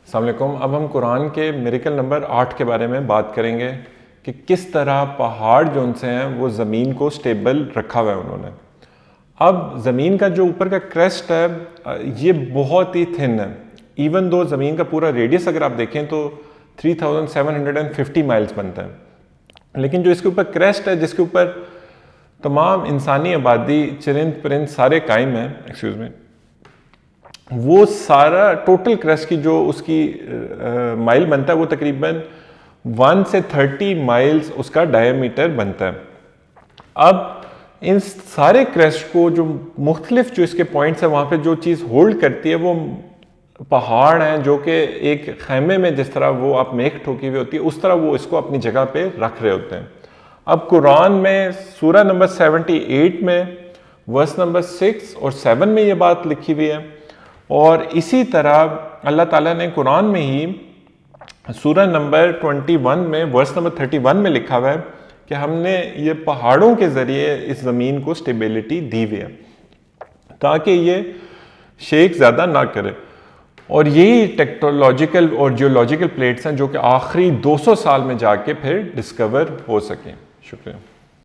अस्सलाम वालेकुम। अब हम कुरान के मिरेकल नंबर 8 के बारे में बात करेंगे कि किस तरह पहाड़ जो उनसे हैं वो ज़मीन को स्टेबल रखा हुआ है उन्होंने। अब ज़मीन का जो ऊपर का क्रेस्ट है ये बहुत ही थिन है। इवन दो ज़मीन का पूरा रेडियस अगर आप देखें तो 3750 माइल्स बनता है, लेकिन जो इसके ऊपर क्रेस्ट है जिसके ऊपर तमाम इंसानी आबादी, चरिंद परिंद सारे कायम हैं, एक्सक्यूज़ मी, वो सारा टोटल क्रेस्ट की जो उसकी माइल बनता है वो तकरीबन 1 से 30 माइल्स उसका डायमीटर बनता है। अब इन सारे क्रेस्ट को जो मुख्तलिफ जो इसके पॉइंट्स हैं वहाँ पे जो चीज़ होल्ड करती है वो पहाड़ हैं, जो कि एक खैमे में जिस तरह वो आप मेख ठोकी हुई होती है उस तरह वो इसको अपनी जगह पे रख रहे होते हैं। अब कुरान में सूरा नंबर 78 में वर्स नंबर 6 और 7 में ये बात लिखी हुई है, और इसी तरह अल्लाह ताला ने कुरान में ही सूरा नंबर 21 में वर्स नंबर 31 में लिखा हुआ है कि हमने ये पहाड़ों के ज़रिए इस ज़मीन को स्टेबिलिटी दी हुई है ताकि ये शेक ज़्यादा ना करे। और यही टेक्नोलॉजिकल और जियोलॉजिकल प्लेट्स हैं जो कि आखिरी 200 साल में जाके फिर डिस्कवर हो सकें। शुक्रिया।